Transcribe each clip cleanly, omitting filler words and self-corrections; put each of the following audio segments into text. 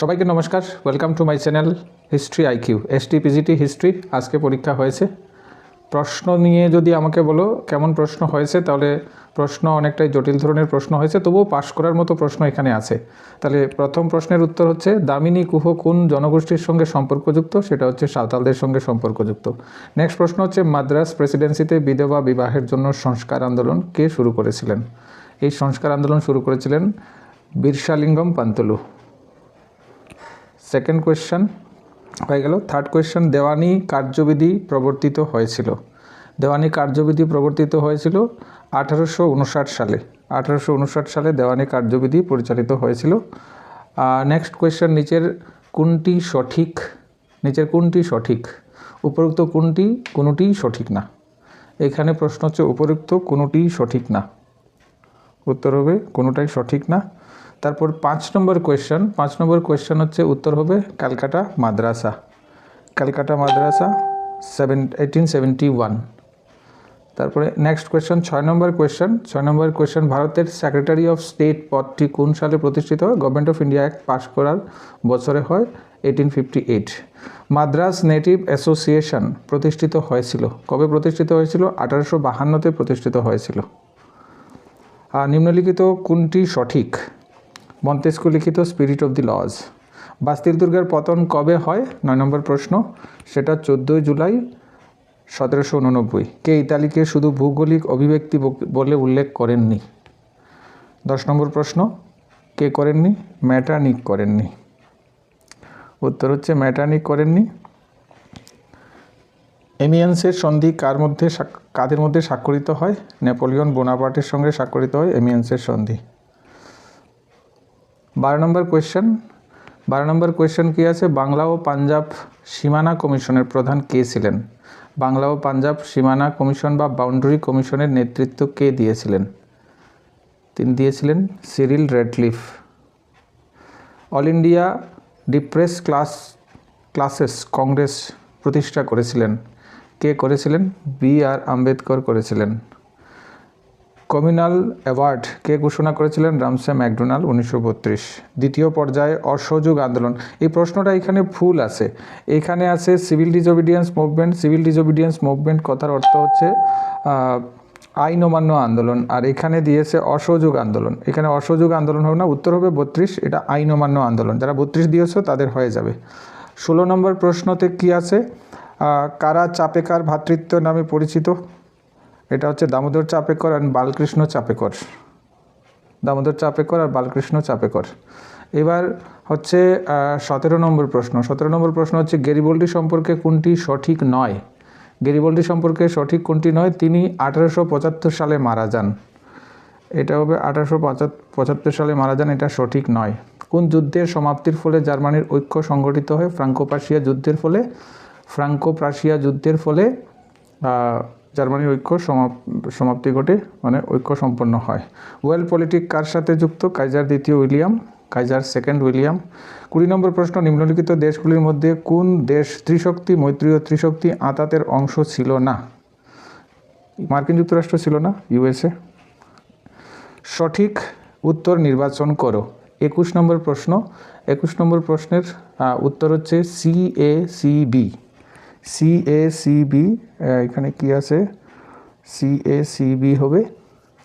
সবাইকে নমস্কার, welcome to my channel history IQ. STPGT history আজকে পরীক্ষা হয়েছে। প্রশ্ন নিয়ে যদি আমাকে বলো কেমন প্রশ্ন হয়েছে, তাহলে প্রশ্ন অনেকটাই জটিল ধরনের প্রশ্ন হয়েছে, তবুও পাশ করার মতো প্রশ্ন এখানে আছে। তাহলে প্রথম প্রশ্নের উত্তর হচ্ছে দামিনী কুহ কোন জনগোষ্ঠীর সঙ্গে সম্পর্কযুক্ত? সেটা হচ্ছে সাঁওতালদের সঙ্গে সম্পর্কযুক্ত। নেক্সট প্রশ্ন হচ্ছে মাদ্রাস প্রেসিডেন্সিতে বিধবা বিবাহের জন্য সংস্কার আন্দোলন কে শুরু করেছিলেন? এই সংস্কার আন্দোলন শুরু করেছিলেন বীরসালিঙ্গম পান্তুলু। সেকেন্ড কোয়েশ্চেন হয়ে গেল। থার্ড কোয়েশ্চেন, দেওয়ানি কার্যবিধি প্রবর্তিত হয়েছিল। দেওয়ানি কার্যবিধি প্রবর্তিত হয়েছিল 1859 সালে। 1859 সালে দেওয়ানি কার্যবিধি পরিচালিত হয়েছিল। নেক্সট কোয়েশ্চেন, নিচের কোনটি সঠিক? উপরোক্ত কোনোটিই সঠিক না। এখানে প্রশ্ন হচ্ছে উপরোক্ত কোনোটিই সঠিক না। উত্তর হবে কোনোটাই সঠিক না। তারপর 5 নম্বর কোয়েশ্চেন হচ্ছে উত্তর হবে ক্যালকাটা মাদ্রাসা। 1871। তারপরে নেক্সট কোয়েশ্চেন 6 নম্বর কোয়েশ্চেন, ভারতের সেক্রেটারি অফ স্টেট পদটি কোন সালে প্রতিষ্ঠিত হয়? Government of India act pass করার বছরে হয় 1858। মাদ্রাস নেটিভ অ্যাসোসিয়েশন প্রতিষ্ঠিত হয়েছিল কবে? প্রতিষ্ঠিত হয়েছিল 1852-তে প্রতিষ্ঠিত হয়েছিল। নিম্নলিখিত কোনটি সঠিক? মন্তেস্কু লিখিত Spirit of the Laws. Bastille দুর্গের পতন কবে হয়? 9 নম্বর প্রশ্ন, সেটা 14 জুলাই 1789। কে ইতালিকে শুধু ভৌগোলিক অভিব্যক্তি বলে উল্লেখ করেননি? 10 নম্বর প্রশ্ন, কে করেননি? ম্যাটারনিক করেননি। উত্তর হচ্ছে ম্যাটারনিক করেননি। এমিয়েন্সের সন্ধি কাদের মধ্যে স্বাক্ষরিত হয়? নেপোলিয়ন বোনাপার্টের সঙ্গে স্বাক্ষরিত হয় এমিয়েন্সের সন্ধি। 12 নম্বর কোয়েশ্চেন কি আছে? বাংলা ও পাঞ্জাব সীমানা কমিশনের প্রধান কে ছিলেন? বাংলা ও পাঞ্জাব সীমানা কমিশন বা বাউন্ডারি কমিশনের নেতৃত্ব কে দিয়েছিলেন? তিনি দিয়েছিলেন Cyril Radcliffe. All India depress classes Congress প্রতিষ্ঠা করেছিলেন কে করেছিলেন? বি.আর. আম্বেদকর করেছিলেন। কমিউনাল অ্যাওয়ার্ড কে ঘোষণা করেছিলেন? রামসে ম্যাকডোনাল্ড 1932। দ্বিতীয় পর্যায়ে অসহযোগ আন্দোলন, এই প্রশ্নটা এখানে ভুল আছে। এখানে আছে civil disobedience movement. Civil disobedience movement কথার অর্থ হচ্ছে আইন অমান্য আন্দোলন, আর এখানে দিয়েছে অসহযোগ আন্দোলন। এখানে অসহযোগ আন্দোলন হবে না, উত্তর হবে 32। এটা আইন অমান্য আন্দোলন। যারা 32 দিয়েছো তাদের হয়ে যাবে। 16 নম্বর প্রশ্নতে কি আছে? কারা চাপেকার ভ্রাতৃত্ব নামে পরিচিত? এটা হচ্ছে দামোদর চাপেকর আর বালকৃষ্ণ চাপেকর। দামোদর চাপেকর আর বালকৃষ্ণ চাপেকর। এবার হচ্ছে 17 নম্বর প্রশ্ন হচ্ছে গেরিবল্ডি সম্পর্কে কোনটি সঠিক নয়? গেরিবল্ডি সম্পর্কে সঠিক কোনটি নয়? তিনি 1875 সালে মারা যান। এটা হবে 1875 সালে মারা যান, এটা সঠিক নয়। কোন যুদ্ধের সমাপ্তির ফলে জার্মানির ঐক্য সংগঠিত হয়? ফ্রাঙ্কো প্রাশিয়া যুদ্ধের ফলে জার্মানির ঐক্য সমাপ্তি ঘটে, মানে ঐক্য সম্পন্ন হয়। ওয়েল পলিটিক কার সাথে যুক্ত? কাইজার দ্বিতীয় উইলিয়াম, কাইজার সেকেন্ড উইলিয়াম। 20 নম্বর প্রশ্ন, নিম্নলিখিত দেশগুলির মধ্যে কোন দেশ মৈত্রীয় ত্রিশক্তি আঁতাতের অংশ ছিল না? মার্কিন যুক্তরাষ্ট্র ছিল না, ইউএসএ। সঠিক উত্তর নির্বাচন করো। 21 নম্বর প্রশ্নের উত্তর হচ্ছে সিএসিবি। এখানে কি আছে? সিএসিবি হবে,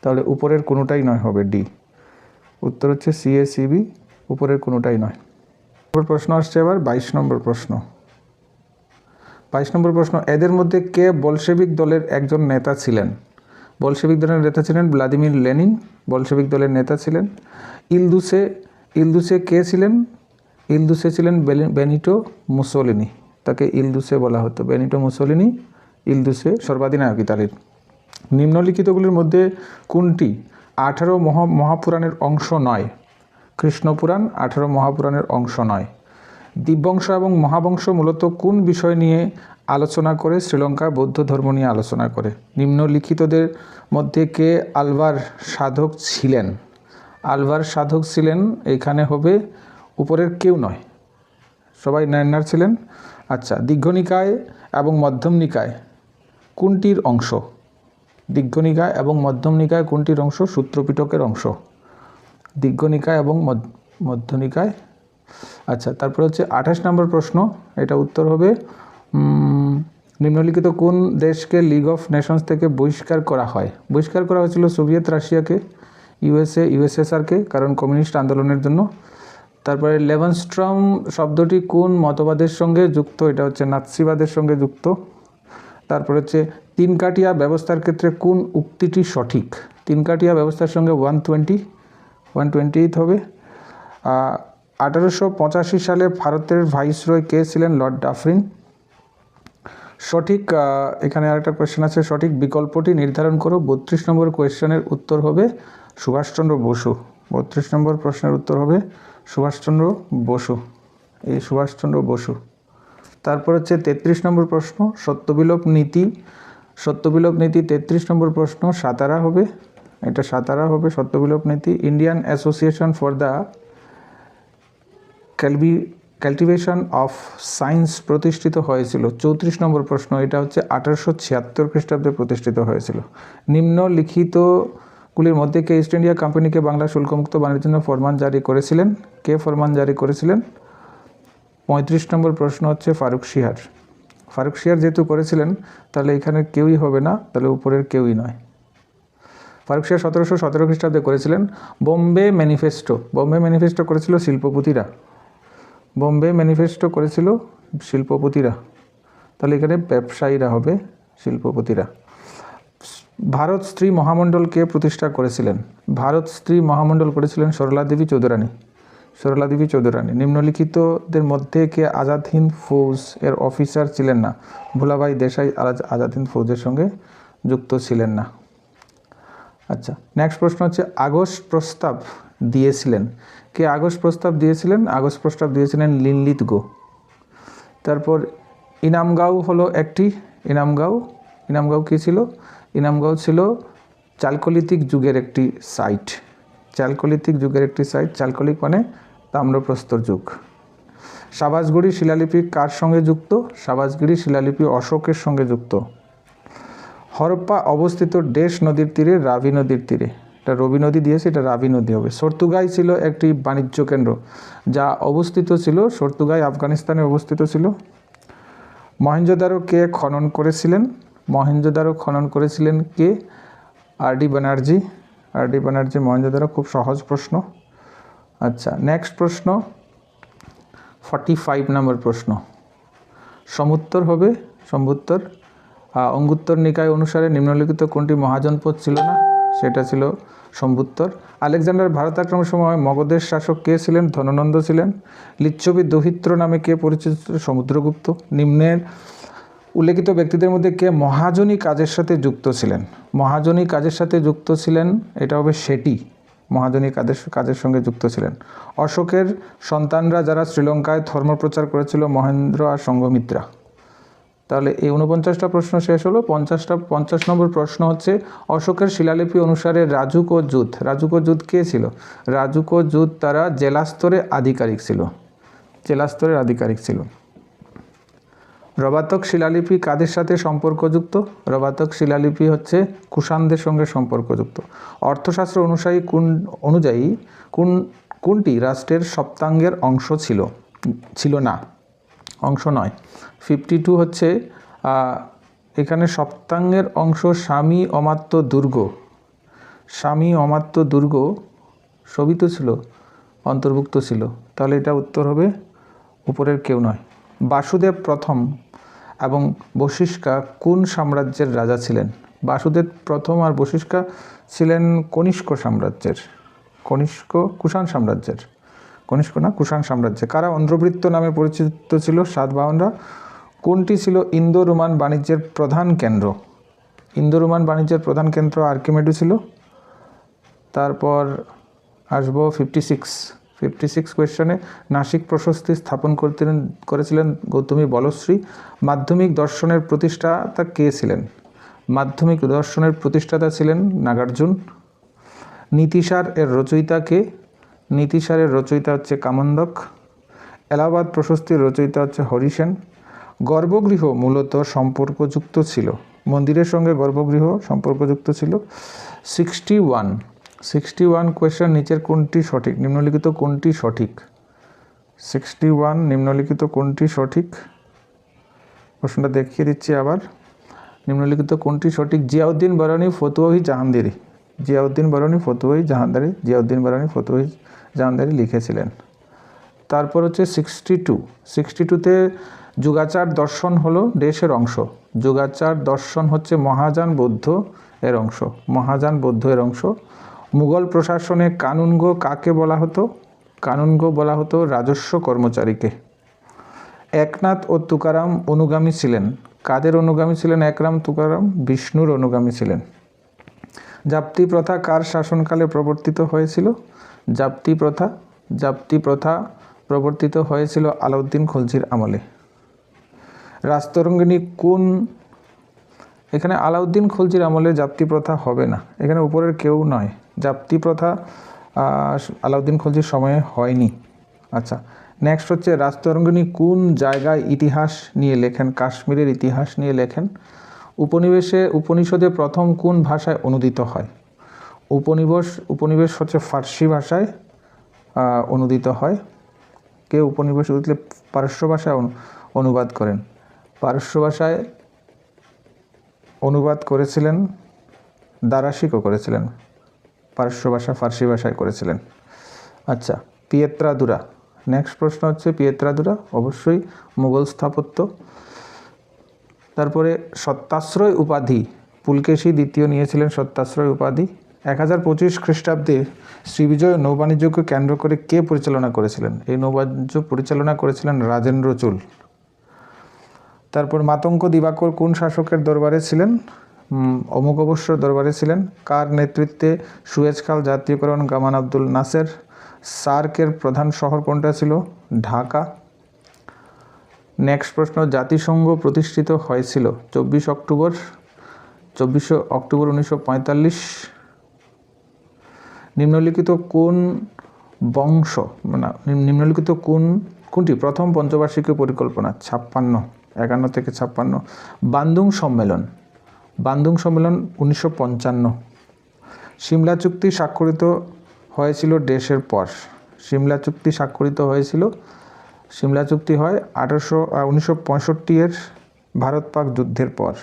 তাহলে উপরের কোনোটাই নয়, হবে ডি। উত্তর হচ্ছে সিএসিবি, উপরের কোনোটাই নয়। প্রশ্ন আসছে এবার 22 নম্বর প্রশ্ন, এদের মধ্যে কে বলশেভিক দলের একজন নেতা ছিলেন? বলশেভিক দলের নেতা ছিলেন ভ্লাদিমির লেনিন, বলশেভিক দলের নেতা ছিলেন। ইলদুসে কে ছিলেন? ইলদুসে ছিলেন বেনিটো মুসোলিনি, তাকে ইলদুসে বলা হতো। বেনিটো মুসোলিনি, ইলদুসে সর্বাধিনায়ক ইতালির। নিম্নলিখিতগুলির মধ্যে কোনটি 18 মহাপুরাণের অংশ নয়? কৃষ্ণপুরাণ 18 মহাপুরাণের অংশ নয়। দিব্যংশ এবং মহাবংশ মূলত কোন বিষয় নিয়ে আলোচনা করে? শ্রীলঙ্কা বৌদ্ধ ধর্ম নিয়ে আলোচনা করে। নিম্নলিখিতদের মধ্যে কে আলভার সাধক ছিলেন? এখানে হবে উপরের কেউ নয়, সবাই নায়নার ছিলেন। আচ্ছা, দীর্ঘনিকায় এবং মধ্যম নিকায় কোনটির অংশ? দীর্ঘনিকায় এবং মধ্যম নিকায় কোনটির অংশ? সূত্রপিটকের অংশ। দীর্ঘনিকায় এবং মধ্যনিকায় আচ্ছা, তারপর হচ্ছে 28 নম্বর প্রশ্ন, এটা উত্তর হবে নিম্নলিখিত কোন দেশকে লিগ অফ নেশনস থেকে বহিষ্কার করা হয়? বহিষ্কার করা হয়েছিল সোভিয়েত রাশিয়াকে, ইউএসএসআরকে, কারণ কমিউনিস্ট আন্দোলনের জন্য। তারপরে লেভেনস্ট্রম শব্দটি কোন মতবাদের সঙ্গে যুক্ত? এটা হচ্ছে নাৎসিবাদের সঙ্গে যুক্ত। তারপর হচ্ছে তিনকাঠিয়া ব্যবস্থার ক্ষেত্রে কোন উক্তিটি সঠিক? তিনকাঠিয়া ব্যবস্থার সঙ্গে 128 হবে। 1885 সালে ভারতের ভাইসরয় কে ছিলেন? Lord Dufferin. সঠিক, এখানে আরেকটা কোয়েশ্চেন আছে, সঠিক বিকল্পটি নির্ধারণ করো। 32 নম্বর কোয়েশ্চেনের উত্তর হবে সুভাষচন্দ্র বসু। 32 নম্বর প্রশ্নের উত্তর হবে সুভাষচন্দ্র বসু, এই সুভাষচন্দ্র বসু। তারপর হচ্ছে 33 নম্বর প্রশ্ন, সত্যবিলোপ নীতি। সত্যবিলোপ নীতি 33 নম্বর প্রশ্ন সাতারা হবে, এটা সাতারা হবে সত্যবিলোপ নীতি। Indian association for the cultivation of science প্রতিষ্ঠিত হয়েছিল। 34 নম্বর প্রশ্ন, এটা হচ্ছে 1876 খ্রিস্টাব্দে প্রতিষ্ঠিত হয়েছিল। নিম্নলিখিতগুলির মধ্যে কে ইস্ট ইন্ডিয়া কোম্পানিকে বাংলা শুল্কমুক্ত বাণিজ্যের জন্য ফরমান জারি করেছিলেন? কে ফরমান জারি করেছিলেন? 35 নম্বর প্রশ্ন হচ্ছে ফারুক সিয়ার। ফারুক সিয়ার যেহেতু করেছিলেন, তাহলে এখানে কেউই হবে না, তাহলে উপরের কেউই নয়। ফারুক সিয়ার 1717 খ্রিস্টাব্দে করেছিলেন। বোম্বে ম্যানিফেস্টো, বোম্বে ম্যানিফেস্টো করেছিল শিল্পপতিরা। বোম্বে ম্যানিফেস্টো করেছিল শিল্পপতিরা, তাহলে এখানে ব্যবসায়ীরা হবে, শিল্পপতিরা। ভারত স্ত্রী মহামণ্ডল কে প্রতিষ্ঠা করেছিলেন? ভারত স্ত্রী মহামণ্ডল করেছিলেন সরলা দেবী চৌধুরানী। সরলা দেবী চৌধুরানী। নিম্নলিখিতদের মধ্যে কে আজাদ হিন্দ ফৌজ এর অফিসার ছিলেন না? ভোলাভাই দেশাই আজাদ হিন্দ ফৌজের সঙ্গে যুক্ত ছিলেন না। আচ্ছা, নেক্সট প্রশ্ন হচ্ছে আগস্ট প্রস্তাব দিয়েছিলেন কে? আগস্ট প্রস্তাব দিয়েছিলেন, আগস্ট প্রস্তাব দিয়েছিলেন লিনলিত গো। তারপর ইনামগাঁও হলো একটি, ইনামগাঁও কী ছিল? ইনামগাঁও ছিল চালকোলিথিক যুগের একটি সাইট। চালকোলিথিক যুগের একটি সাইট, চালকোলিক মানে তাম্রপ্রস্তর যুগ। সাবাসগুড়ি শিলালিপি কার সঙ্গে যুক্ত? সাবাসগুড়ি শিলালিপি অশোকের সঙ্গে যুক্ত। হরপ্পা অবস্থিত ডেশ নদীর তীরে? রাভি নদীর তীরে। এটা রবি নদী দিয়েছে, এটা রাভি নদী হবে। সর্তুগাই ছিল একটি বাণিজ্য কেন্দ্র যা অবস্থিত ছিল, সর্তুগাই আফগানিস্তানে অবস্থিত ছিল। মহেঞ্জোদারো কে খনন করেছিলেন? মহেঞ্জোদারো খনন করেছিলেন কে? আর.ডি. ব্যানার্জি। আর.ডি. ব্যানার্জি মহেঞ্জোদারো। খুব সহজ প্রশ্ন। আচ্ছা, নেক্সট প্রশ্ন 45 নম্বর প্রশ্ন, সমুত্তর হবে, সম্বুত্তর। অঙ্গুত্তর নিকায় অনুসারে নিম্নলিখিত কোনটি মহাজনপদ ছিল না? সেটা ছিল সম্বুত্তর। আলেকজান্ডার ভারত আক্রমণের সময় মগধের শাসক কে ছিলেন? ধননন্দ ছিলেন। লিচ্ছবি দৌহিত্র নামে কে পরিচিত? সমুদ্রগুপ্ত। নিম্নের উল্লেখিত ব্যক্তিদের মধ্যে কে মহাজনী কাজের সাথে যুক্ত ছিলেন? মহাজনী কাজের সাথে যুক্ত ছিলেন, এটা হবে শেঠি। মহাজনী কাজের সঙ্গে যুক্ত ছিলেন। অশোকের সন্তানরা যারা শ্রীলঙ্কায় ধর্মপ্রচার করেছিল, মহেন্দ্র আর সঙ্ঘমিত্রা। তাহলে এই 49টা প্রশ্ন শেষ হলো। 50 নম্বর প্রশ্ন হচ্ছে অশোকের শিলালিপি অনুসারে রাজুক ও জুত, রাজুক ও জুত কে ছিল? রাজুক ও জুত তারা জেলা স্তরে আধিকারিক ছিল, জেলা স্তরের আধিকারিক ছিল। রবাতক শিলালিপি কাদের সাথে সম্পর্কযুক্ত? রবাতক শিলালিপি হচ্ছে কুষাণদের সঙ্গে সম্পর্কযুক্ত। অর্থশাস্ত্র অনুযায়ী কোনটি রাষ্ট্রের সপ্তাঙ্গের অংশ ছিল না? অংশ নয়। 52 হচ্ছে এখানে সপ্তাঙ্গের অংশ স্বামী অমাত্য দুর্গ। স্বামী অমাত্য দুর্গ সবই তো ছিল, অন্তর্ভুক্ত ছিল, তাহলে এটা উত্তর হবে উপরের কেউ নয়। বাসুদেব প্রথম এবং বশিষ্ঠা কোন সাম্রাজ্যের রাজা ছিলেন? বাসুদেব প্রথম আর বশিষ্ঠা ছিলেন কনিষ্ক সাম্রাজ্যের, কুষাণ সাম্রাজ্যের, কনিষ্ক না কুষাণ সাম্রাজ্যে। কারা অন্ধ্রবৃত্ত নামে পরিচিত ছিল? সাতবাহনরা। কোনটি ছিল ইন্দো রোমান বাণিজ্যের প্রধান কেন্দ্র? ইন্দো রোমান বাণিজ্যের প্রধান কেন্দ্র আর্কিমেডু ছিল। তারপর আসবো 56 কোয়েশ্চনে, নাসিক প্রশস্তি স্থাপন করেছিলেন গৌতমী বলশ্রী। মাধ্যমিক দর্শনের প্রতিষ্ঠাতা কে ছিলেন? মাধ্যমিক দর্শনের প্রতিষ্ঠাতা ছিলেন নাগার্জুন। নীতিসার এর রচয়িতা কে? নীতিসারের রচয়িতা হচ্ছে কামন্দক। এলাহাবাদ প্রশস্তির রচয়িতা হচ্ছে হরিসেন। গর্ভগৃহ মূলত সম্পর্কযুক্ত ছিল, মন্দিরের সঙ্গে গর্ভগৃহ সম্পর্কযুক্ত ছিল। 61 কোয়েশ্চেন, নিচের কোনটি সঠিক? নিম্নলিখিত কোনটি সঠিক? 61 নিম্নলিখিত কোনটি সঠিক? প্রশ্নটা দেখিয়ে দিচ্ছি আবার। নিম্নলিখিত কোনটি সঠিক? জিয়াউদ্দিন বারানি ফতুয়াহি জাহাঙ্গীরি, জিয়াউদ্দিন বারানি ফতুয়াহি জাহাঙ্গীরি, জিয়াউদ্দিন বারানি ফতুয়াহি জাহাঙ্গীরি লিখেছিলেন। তারপর হচ্ছে 62তে যুগাচার দর্শন হলো দেশের অংশ। যুগাচার দর্শন হচ্ছে মহাযান বৌদ্ধ এর অংশ, মহাযান বৌদ্ধ এর অংশ। মুঘল প্রশাসনে কানুনগো কাকে বলা হতো? কানুনগো বলা হতো রাজস্ব কর্মচারীকে। একনাথ ও তুকারাম অনুগামী ছিলেন। কাদের অনুগামী ছিলেন একরাম তুকারাম? বিষ্ণুর অনুগামী ছিলেন। জাপ্তি প্রথা কার শাসনকালে প্রবর্তিত হয়েছিল? জাপ্তি প্রথা প্রবর্তিত হয়েছিল আলাউদ্দিন খলজির আমলে। রাজতরঙ্গিনী কোন? এখানে আলাউদ্দিন খলজির আমলে জাপ্তি প্রথা হবে না, এখানে উপরের কেউ নয়। জাপ্তি প্রথা আলাউদ্দিন খলজির সময়ে হয়নি। আচ্ছা, নেক্সট হচ্ছে রাজতরঙ্গিনী কোন জায়গায় ইতিহাস নিয়ে লেখেন? কাশ্মীরের ইতিহাস নিয়ে লেখেন। উপনিষদে প্রথম কোন ভাষায় অনুদিত হয়? উপনিবেশ হচ্ছে ফার্সি ভাষায় অনুদিত হয়। কে উপনিবেশ উঠলে পারস্য ভাষায় অনুবাদ করেন? পারস্য ভাষায় অনুবাদ করেছিলেন দারাশিকও করেছিলেন, পারস্য ভাষা ফার্সি ভাষায় করেছিলেন। আচ্ছা, পিয়েত্রাদুরা। নেক্সট প্রশ্ন হচ্ছে পিয়েত্রাদুরা, অবশ্যই মুঘল স্থাপত্য। তারপরে সত্যাশ্রয় উপাধি পুলকেশী দ্বিতীয় নিয়েছিলেন সত্যাশ্রয় উপাধি। 1025 খ্রিস্টাব্দে শ্রীবিজয় নৌবাণিজ্যকে কেন্দ্র করে কে পরিচালনা করেছিলেন? এই নৌবাণিজ্য পরিচালনা করেছিলেন রাজেন্দ্র চোল। তারপর মাতঙ্গ দিবাকর কোন শাসকের দরবারে ছিলেন? অমোঘবর্ষ দরবারে ছিলেন। কার নেতৃত্বে সুয়েজ খাল জাতীয়করণ? গামাল আব্দুল নাসের। সার্কের প্রধান শহর কোনটা ছিল? ঢাকা। নেক্সট প্রশ্ন, জাতিসংঘ প্রতিষ্ঠিত হয়েছিল 24 অক্টোবর 1945। নিম্নলিখিত কোনটি প্রথম পঞ্চবার্ষিকী পরিকল্পনা? 51 থেকে 56। বান্দুং সম্মেলন 1955। সিমলা চুক্তি স্বাক্ষরিত হয়েছিল দেশের পর। সিমলা চুক্তি স্বাক্ষরিত হয়েছিল, সিমলা চুক্তি হয় 1965 এর ভারত পাক যুদ্ধের পর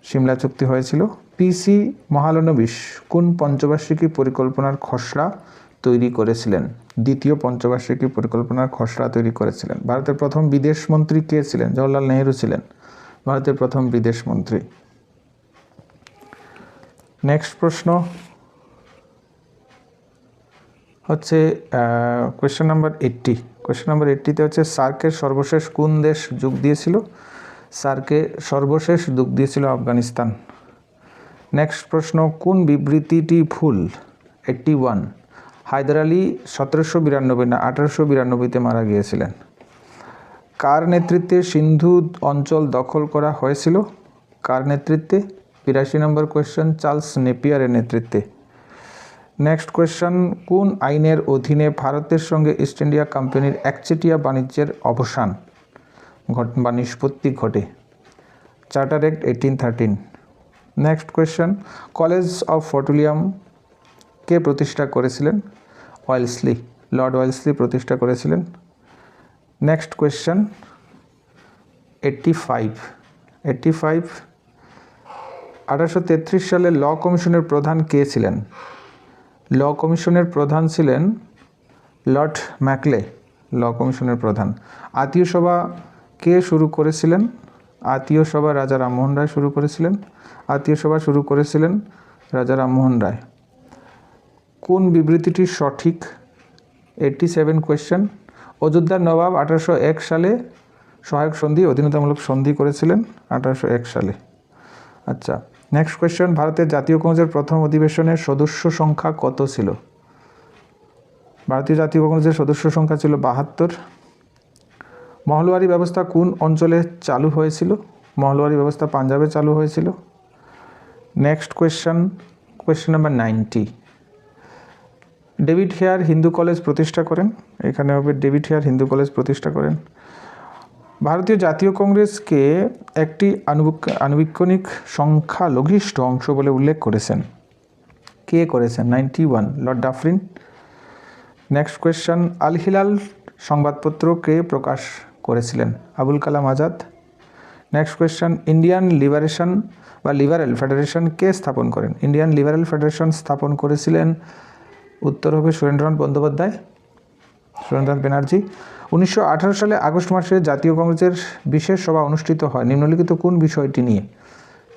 সিমলা চুক্তি হয়েছিল। পিসি মহালনোবিশ কোন পঞ্চবার্ষিকী পরিকল্পনার খসড়া তৈরি করেছিলেন? দ্বিতীয় পঞ্চবার্ষিকী পরিকল্পনার খসড়া তৈরি করেছিলেন। ভারতের প্রথম বিদেশ মন্ত্রী কে ছিলেন? জওহরলাল নেহেরু ছিলেন ভারতের প্রথম বিদেশ মন্ত্রী। নেক্সট প্রশ্ন হচ্ছে কোয়েশ্চেন নাম্বার 80। কোয়েশ্চেন নাম্বার 80তে হচ্ছে সার্কের সর্বশেষ কোন দেশ যোগ দিয়েছিল? সার্কে সর্বশেষ যোগ দিয়েছিল আফগানিস্তান। নেক্সট প্রশ্ন, কোন বিবৃতিটি ভুল? 81। হায়দার আলী 1792 না 1892-তে মারা গিয়েছিলেন। কার নেতৃত্বে সিন্ধু অঞ্চল দখল করা হয়েছিল? কার নেতৃত্বে? 82 নম্বর কোয়েশ্চেন, চার্লস নেপিয়ারের নেতৃত্বে। নেক্সট কোয়েশ্চেন, কোন আইনের অধীনে ভারতের সঙ্গে ইস্ট ইন্ডিয়া কোম্পানির একচেটিয়া বাণিজ্যের অবসান বা নিষ্পত্তি ঘটে? Charter act 1813। Next question, college of petroleum কে প্রতিষ্ঠা করেছিলেন? ওয়েলসলি, লর্ড ওয়েলসলি প্রতিষ্ঠা করেছিলেন। Next question 85। 1833 সালে ল কমিশনের প্রধান কে ছিলেন? ল কমিশনের প্রধান ছিলেন লর্ড ম্যাকলে, ল কমিশনের প্রধান। আত্মীয় সভা কে শুরু করেছিলেন? আত্মীয় সভা রাজা রামমোহন রায় শুরু করেছিলেন। আত্মীয় সভা শুরু করেছিলেন রাজা রামমোহন রায়। কোন বিবৃতিটি সঠিক? 87 কোয়েশ্চেন, অযোধ্যার নবাব 1801 সালে সহায়ক সন্ধি অধীনতামূলক সন্ধি করেছিলেন 1801 সালে। আচ্ছা, নেক্সট কোয়েশ্চেন, ভারতের জাতীয় কংগ্রেসের প্রথম অধিবেশনের সদস্য সংখ্যা কত ছিল? ভারতীয় জাতীয় কংগ্রেসের সদস্য সংখ্যা ছিল 72। মহলওয়ারি ব্যবস্থা কোন অঞ্চলে চালু হয়েছিল? মহলওয়ারি ব্যবস্থা পাঞ্জাবে চালু হয়েছিল। Next question number 90। David Hare Hindu college প্রতিষ্ঠা করেন, এখানে হবে ডেভিড হেয়ার হিন্দু কলেজ প্রতিষ্ঠা করেন। ভারতীয় জাতীয় কংগ্রেসকে একটি আনুবীক্ষণিক সংখ্যালঘিষ্ঠ অংশ বলে উল্লেখ করেছেন, কে করেছেন? 91, lord Dufferin. Next question, Al Hilal সংবাদপত্র কে প্রকাশ করেছিলেন? Abul Kalam Azad. Next question, Indian liberation বা লিবারেল ফেডারেশন কে স্থাপন করেন? ইন্ডিয়ান লিবারেল ফেডারেশন স্থাপন করেছিলেন, উত্তর হবে সুরেন্দ্রনাথ বন্দ্যোপাধ্যায়, সুরেন্দ্রনাথ ব্যানার্জি। 1918 সালে আগস্ট মাসে জাতীয় কংগ্রেসের বিশেষ সভা অনুষ্ঠিত হয় নিম্নলিখিত কোন বিষয়টি নিয়ে?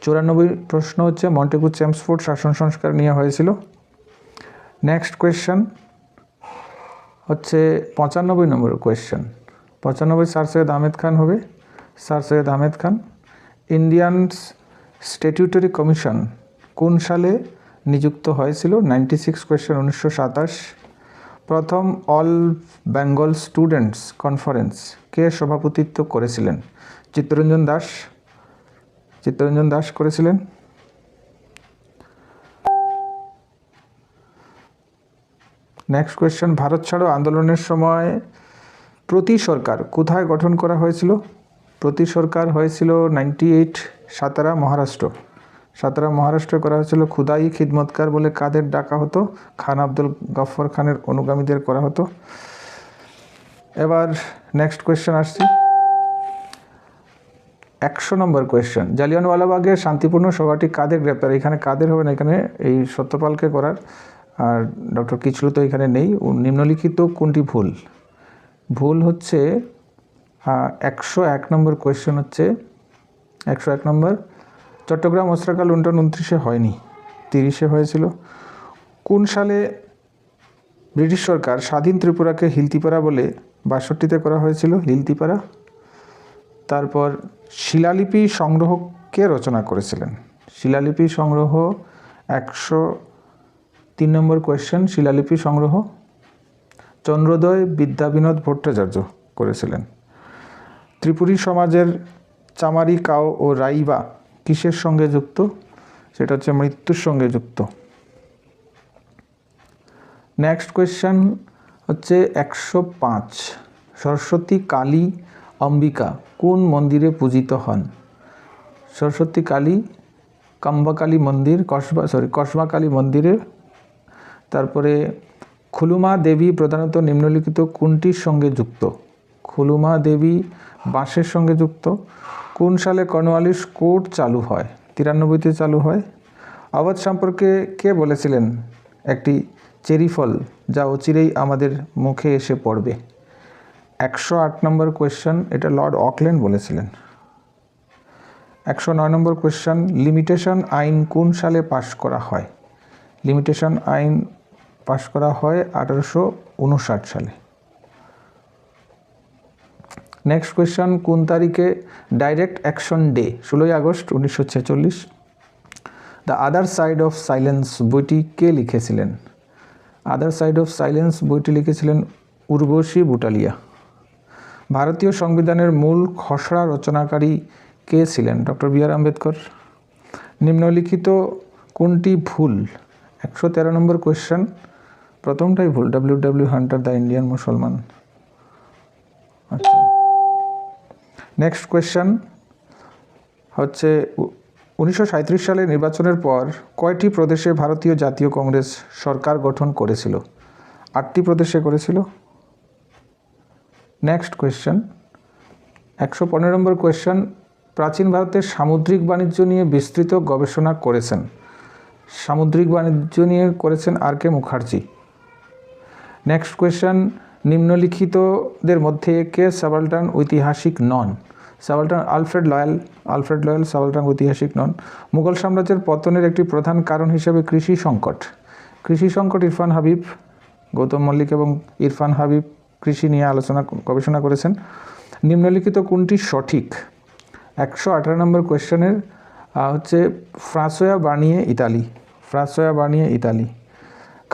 94 প্রশ্ন হচ্ছে মন্টেগু চেমসফোর্ড শাসন সংস্কার নিয়ে হয়েছিল। নেক্সট কোয়েশ্চেন হচ্ছে 95 নম্বর কোয়েশ্চেন। 95 স্যার সৈয়দ আহমেদ খান হবে, sir Syed Ahmed Khan. Indian statutory commission কোন সালে নিযুক্ত হয়েছিল? 96 কোয়েশ্চেন 1927। প্রথম অল বেঙ্গল স্টুডেন্টস কনফারেন্স কে সভাপতিত্ব করেছিলেন? চিত্তরঞ্জন দাস, চিত্তরঞ্জন দাস করেছিলেন। নেক্সট কোয়েশ্চেন, ভারত ছাড়ো আন্দোলনের সময় প্রতি সরকার কোথায় গঠন করা হয়েছিল? প্রতি সরকার হয়েছিল 98 সাতারা মহারাষ্ট্র, সাতারা মহারাষ্ট্রে করা হয়েছিল। খুদাই খিদমতকার বলে কাদের ডাকা হতো? খান আব্দুল গফর খানের অনুগামীদের করা হতো। এবার নেক্সট কোয়েশ্চেন আসছি 100 নম্বর কোয়েশ্চেন, জালিয়ানওয়ালাবাগের শান্তিপূর্ণ সভাটি কাদের গ্রেপ্তার? এখানে কাদের হবে না, এখানে এই সত্যপালকে করার, আর ডক্টর কিচলু তো এখানে নেই। নিম্নলিখিত কোনটি ভুল? ভুল হচ্ছে 101 নম্বর কোয়েশ্চেন হচ্ছে 101 নম্বর, চট্টগ্রাম অস্ত্রাগার লুণ্ঠন 29-এ হয়নি, 30-এ হয়েছিল। কোন সালে ব্রিটিশ সরকার স্বাধীন ত্রিপুরাকে হিলতিপাড়া বলে 62-তে করা হয়েছিল? হিলতিপাড়া। তারপর শিলালিপি সংগ্রহ কে রচনা করেছিলেন? শিলালিপি সংগ্রহ 103 নম্বর কোয়েশ্চেন, শিলালিপি সংগ্রহ চন্দ্রোদয় বিদ্যাবিনোদ ভট্টাচার্য করেছিলেন। ত্রিপুরী সমাজের চামারি কাও ও রাইবা কিসের সঙ্গে যুক্ত? সেটা হচ্ছে মৃত্যুর সঙ্গে যুক্ত। নেক্সট কোয়েশ্চেন হচ্ছে 105, সরস্বতী কালী অম্বিকা কোন মন্দিরে পূজিত হন? সরস্বতী কালী কাম্বাকালী মন্দির, কসবা কালী মন্দিরে। তারপরে খুলুমা দেবী প্রধানত নিম্নলিখিত কোনটির সঙ্গে যুক্ত? খুলুমা দেবী বাঁশের সঙ্গে যুক্ত। কোন সালে কর্নওয়ালিস কোড চালু হয়? 93-তে চালু হয়। অবধ সম্পর্কে কে বলেছিলেন একটি চেরি ফল যা অচিরেই আমাদের মুখে এসে পড়বে? 108 নম্বর কোয়েশ্চেন, এটা লর্ড অকল্যান্ড বলেছিলেন। 109 নম্বর কোয়েশ্চেন, লিমিটেশন আইন কোন সালে পাশ করা হয়? লিমিটেশন আইন পাশ করা হয় 1859 সালে। নেক্সট কোয়েশ্চেন, কোন তারিখে direct action day? 16 August 1946। The other side of silence বইটি কে লিখেছিলেন? আদার সাইড অফ সাইলেন্স বইটি লিখেছিলেন উর্বশী বুটালিয়া। ভারতীয় সংবিধানের মূল খসড়া রচনাকারী কে ছিলেন? Doctor B R. আম্বেদকর। নিম্নলিখিত কোনটি ভুল? 113 নম্বর কোয়েশ্চেন, প্রথমটাই ভুল, ডব্লিউ হান্টার দ্য ইন্ডিয়ান মুসলমান। আচ্ছা, নেক্সট কোয়েশ্চেন হচ্ছে 1937 সালে নির্বাচনের পর কয়টি প্রদেশে ভারতীয় জাতীয় কংগ্রেস সরকার গঠন করেছিল? 8টি প্রদেশে করেছিল। নেক্সট কোয়েশ্চেন 115 নম্বর কোয়েশ্চেন, প্রাচীন ভারতের সামুদ্রিক বাণিজ্য নিয়ে বিস্তৃত গবেষণা করেছেন। সামুদ্রিক বাণিজ্য নিয়ে করেছেন আর কে মুখার্জি। নেক্সট কোয়েশ্চেন, নিম্নলিখিতদের মধ্যে কে সাবালটান ঐতিহাসিক নন? সাবালটান আলফ্রেড লয়াল, আলফ্রেড লয়াল সাবালটান ঐতিহাসিক নন। মুঘল সাম্রাজ্যের পতনের একটি প্রধান কারণ হিসেবে কৃষি সংকট। কৃষি সংকট ইরফান হাবিব, গৌতম মল্লিক এবং ইরফান হাবিব কৃষি নিয়ে গবেষণা করেছেন। নিম্নলিখিত কোনটি সঠিক? 118 নম্বর কোয়েশ্চেনের হচ্ছে ফ্রাঁসোয়া বানিয়ে ইতালি, ফ্রাঁসোয়া বানিয়ে ইতালি।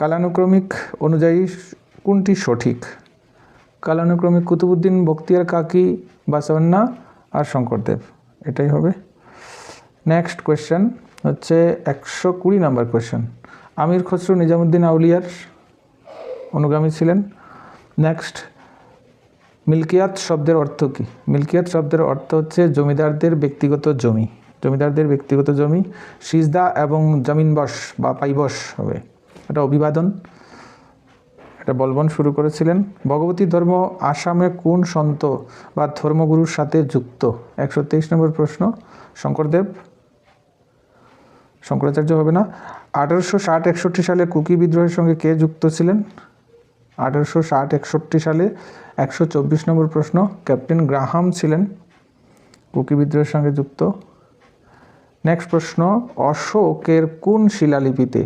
কালানুক্রমিক অনুযায়ী কোনটি সঠিক? কালানুক্রমিক কুতুবুদ্দিন বখতিয়ার কাকি, বাসবন্না আর শঙ্করদেব, এটাই হবে। নেক্সট কোয়েশ্চেন হচ্ছে 120 নম্বর কোয়েশ্চেন, আমির খসরু নিজামুদ্দিন আউলিয়ার অনুগামী ছিলেন। নেক্সট, মিল্কিয়াত শব্দের অর্থ কী? মিল্কিয়াত শব্দের অর্থ হচ্ছে জমিদারদের ব্যক্তিগত জমি, জমিদারদের ব্যক্তিগত জমি। সিজদা এবং জমিনবশ বা পাইবশ হবে, এটা অভিবাদন, এটা বলবন শুরু করেছিলেন। ভগবতী ধর্ম আসামে কোন সন্ত বা ধর্মগুরুর সাথে যুক্ত? 123 নম্বর প্রশ্ন, শঙ্করদেব, শঙ্করাচার্য হবে না। 1860-61 সালে কুকি বিদ্রোহের সঙ্গে কে যুক্ত ছিলেন? 1860-61 সালে 124 নম্বর প্রশ্ন, ক্যাপ্টেন গ্রাহাম ছিলেন কুকি বিদ্রোহের সঙ্গে যুক্ত। নেক্সট প্রশ্ন, অশোকের কোন শিলালিপিতে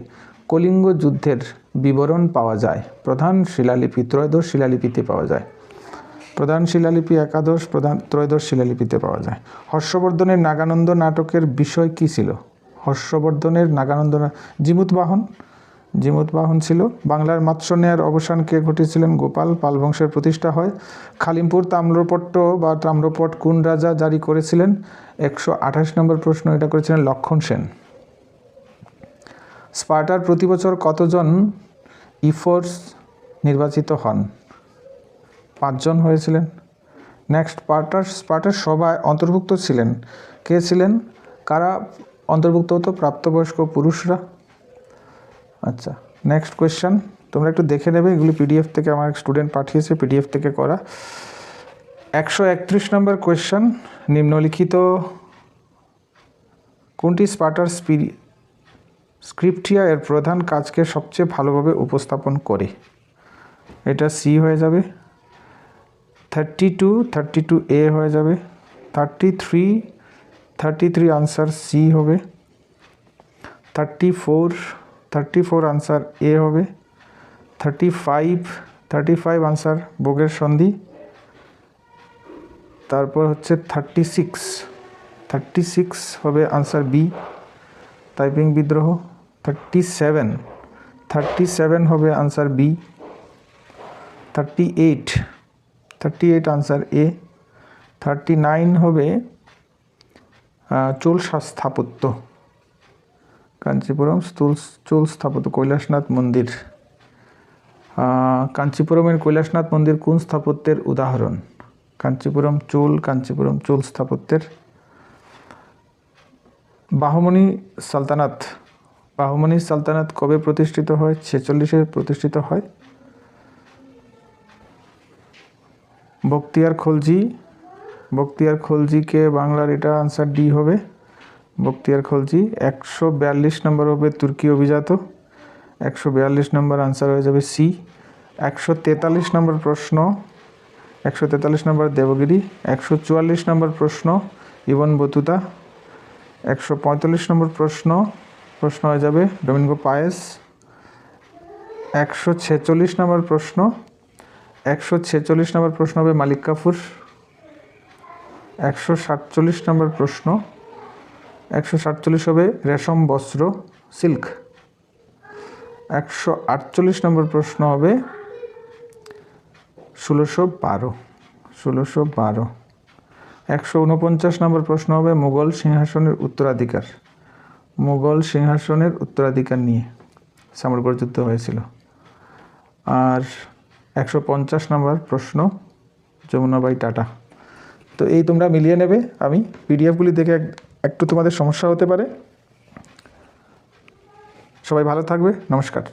কলিঙ্গ যুদ্ধের বিবরণ পাওয়া যায়? প্রধান শিলালিপি, ত্রয়োদশ শিলালিপিতে পাওয়া যায়। প্রধান শিলালিপি একাদশ, ত্রয়োদশ শিলালিপিতে পাওয়া যায়। হর্ষবর্ধনের নাগানন্দ নাটকের বিষয় কি ছিল? হর্ষবর্ধনের নাগানন্দ জিমুতবাহন ছিল। বাংলার মাৎস্যন্যায়ের অবসান কে ঘটিয়েছিলেন? গোপাল। পাল বংশের প্রতিষ্ঠা হয়। খালিমপুর তাম্রপট্ট বা তাম্রপট কোন রাজা জারি করেছিলেন? 128 নম্বর প্রশ্ন, এটা করেছিলেন লক্ষণ সেন। স্পার্টার প্রতি বছর কতজন ইফোর্স নির্বাচিত হন? 5 জন হয়েছিলেন। নেক্সট, স্পার্টার সভায় অন্তর্ভুক্ত ছিলেন কে ছিলেন? কারা অন্তর্ভুক্ত হতো? প্রাপ্তবয়স্ক পুরুষরা। আচ্ছা, নেক্সট কোয়েশ্চেন, তোমরা একটু দেখে নেবে, এগুলি পিডিএফ থেকে আমার স্টুডেন্ট পাঠিয়েছে, পিডিএফ থেকে করা। 131 নম্বর কোয়েশ্চেন, নিম্নলিখিত কোনটি স্পার্টার স্ক্রিপ্টিয়া এর প্রধান কাজকে সবচেয়ে ভালোভাবে উপস্থাপন করে? এটা সি হয়ে যাবে। 32A হয়ে যাবে। 33 আনসার সি হবে। 34 আনসার এ হবে। 35 আনসার বোগের সন্ধি। তারপর হচ্ছে 36 হবে আনসার বি, তাইপিং বিদ্রোহ। 37 হবে আনসার বি। 38 আনসার এ। 39 হবে চোল স্থাপত্য, কাঞ্চিপুরম চোল স্থাপত্য, কৈলাসনাথ মন্দির। কাঞ্চিপুরমের কৈলাসনাথ মন্দির কোন স্থাপত্যের উদাহরণ? কাঞ্চিপুরম চোল স্থাপত্যের। বাহমনি সালতানাত কবে প্রতিষ্ঠিত হয়? 46-এ প্রতিষ্ঠিত হয়। বখতিয়ার খলজিকে বাংলার, এটা আনসার ডি হবে। বখতিয়ার খলজি। 142 নম্বর হবে তুর্কি অভিজাত। 142 নম্বর আনসার হয়ে যাবে সি। 143 নম্বর প্রশ্ন, 143 নম্বর দেবগিরি। 144 নম্বর প্রশ্ন ইবন বতুতা। 145 নম্বর প্রশ্ন হয়ে যাবে ডোমিঙ্গো পায়েস। 146 নম্বর প্রশ্ন হবে মালিক কাফুর। 147 নম্বর প্রশ্ন, 147 হবে রেশম বস্ত্র, সিল্ক। 148 নম্বর প্রশ্ন হবে 1612। 149 নম্বর প্রশ্ন হবে মুঘল সিংহাসনের উত্তরাধিকার নিয়ে সামরগড় যুদ্ধ হয়েছিল। আর 150 নম্বর প্রশ্ন যমুনাবাই টাটা। তো এই তোমরা মিলিয়ে নেবে, আমি পিডিএফগুলি দেখে একটু তোমাদের সমস্যা হতে পারে। সবাই ভালো থাকবে, নমস্কার।